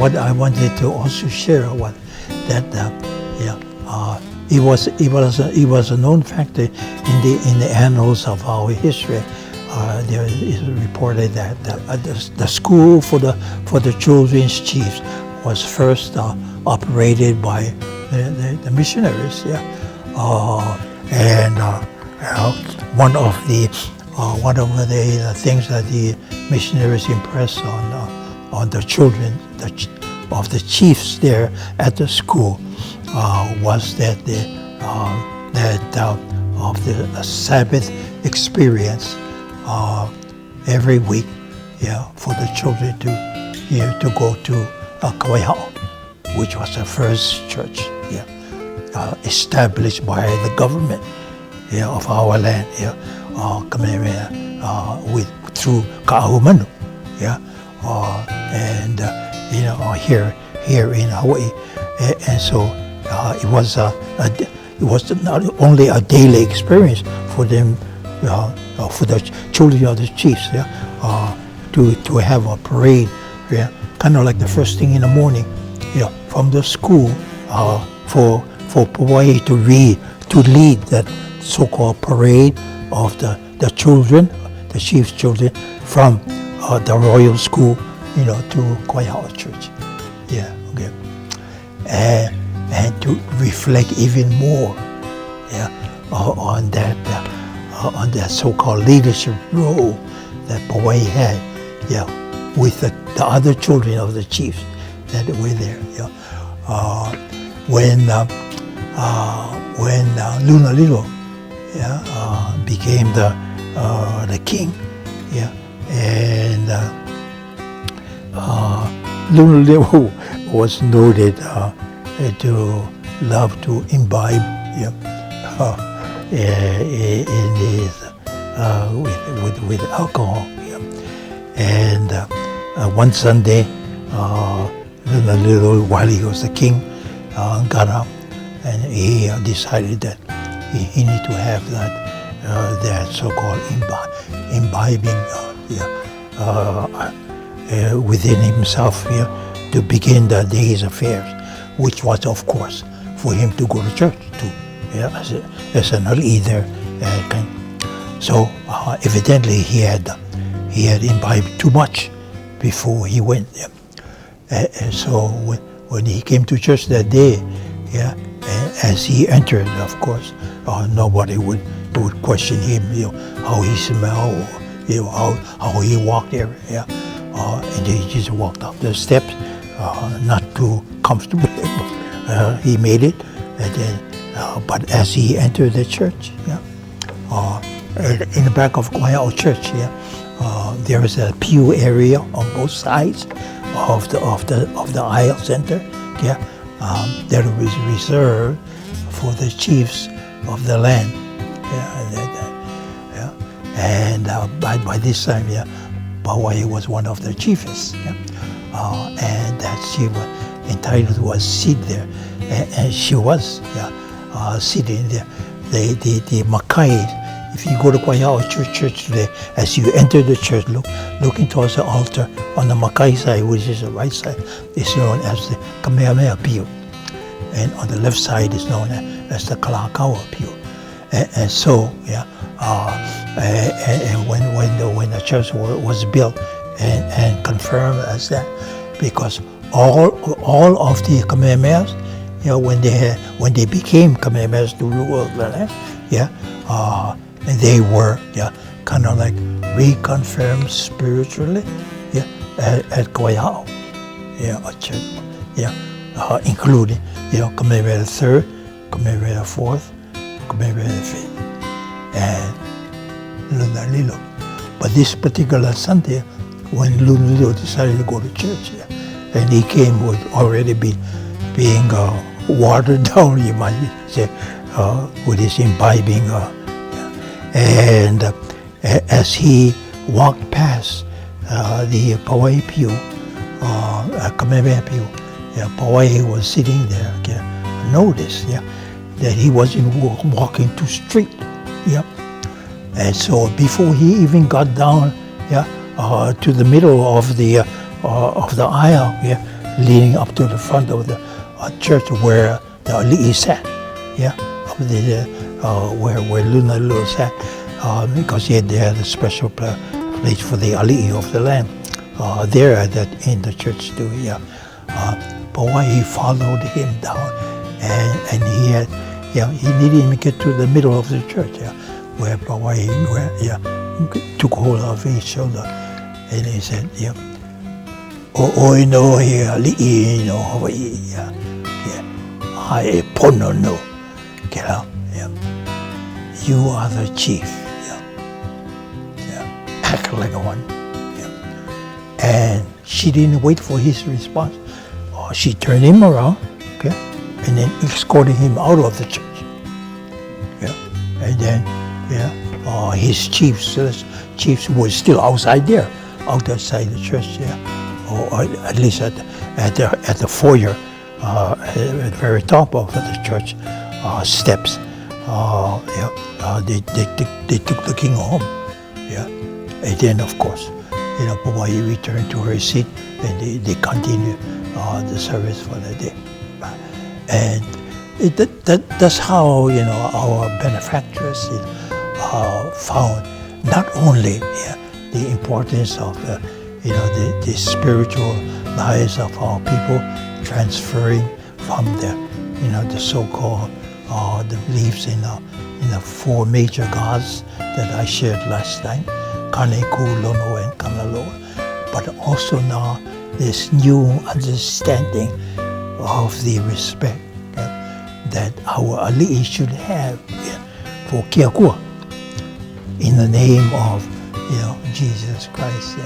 what I wanted to also share was that it was a known factor in the annals of our history. There is reported that the school for the children's chiefs was first operated by the missionaries. One of the things that the missionaries impressed on the children of the chiefs there at the school was that of the Sabbath experience every week, for the children to go to Ka Pōhaku, which was the first church, established by the government, of our land, through Ka'ahumanu, and here in Hawaii, and so it was not only a daily experience for them, for the children of the chiefs, to have a parade, kind of like the first thing in the morning, from the school, for Pawai to lead that so-called parade of the children, the chief's children, from the royal school, to Ka Pōhaku Church, and to reflect even more, on that so-called leadership role that Pawai had, with the other children of the chiefs that were there. When Lunalilo became the king, and Lunalilo was noted to love to imbibe in his with alcohol, and one Sunday, Lunalilo, while he was the king, got up and he decided that he needed to have that so-called imbibing within himself to begin the day's affairs, which was, of course, for him to go to church too, as a leader. So evidently he had imbibed too much before he went. And so when he came to church that day, as he entered, of course, nobody would question him, how he smelled, how he walked there, and he just walked up the steps, not too comfortable. He made it, and then, but as he entered the church, in the back of Ka Pōhaku Church, there is a pew area on both sides of the aisle center, that was reserved for the chiefs of the land, and by this time, Pawai was one of the chiefs, and that she was entitled to a seat there, and she was sitting there. The Makai. If you go to Ka Pōhaku Church today, as you enter the church, looking towards the altar on the Makai side, which is the right side, is known as the Kamehameha Pew, and on the left side is known as the Kalakaua Pew. And so, and when the church was built and confirmed as that, because all of the Kamehamehas, when they became Kamehamehas to rule the land, and they were kind of like reconfirmed spiritually at Ka Pōhaku, a church, including Kamehameha the 3rd, Kamehameha the 4th, Kamehameha the 5th, and Lunalilo. But this particular Sunday, when Lunalilo decided to go to church, and he came with already being watered down, you might say, with his imbibing. And as he walked past the Pawai pew, Kamehameha pew, Pawai was sitting there. Noticed, that he wasn't walking too straight. And so before he even got down, to the middle of the aisle, leading up to the front of the church where the ali'i sat, yeah, up there, where Luna Lulu sat, because they had a special place for the ali'i of the land there in the church too, yeah. But why he followed him down, and he had, yeah, he didn't even get to the middle of the church, yeah, where took hold of his shoulder, and he said, yeah, "O no he ali'i no Hawaii, yeah, I pono no, yeah, you are the chief, act like one, and she didn't wait for his response. She turned him around, okay, and then escorted him out of the church, and then, his chiefs were still outside the church, or at least at the foyer, at the very top of the church steps. They took the king home, and then of course, Hawaii returned to her seat, and they continued the service for the day, and that's how our benefactors found not only the importance of the spiritual lives of our people, transferring from the so-called the beliefs in the four major gods that I shared last time, Kaneku, Lono, and Kanaloa, but also now this new understanding of the respect that our ali'i should have for Kiakua in the name of Jesus Christ.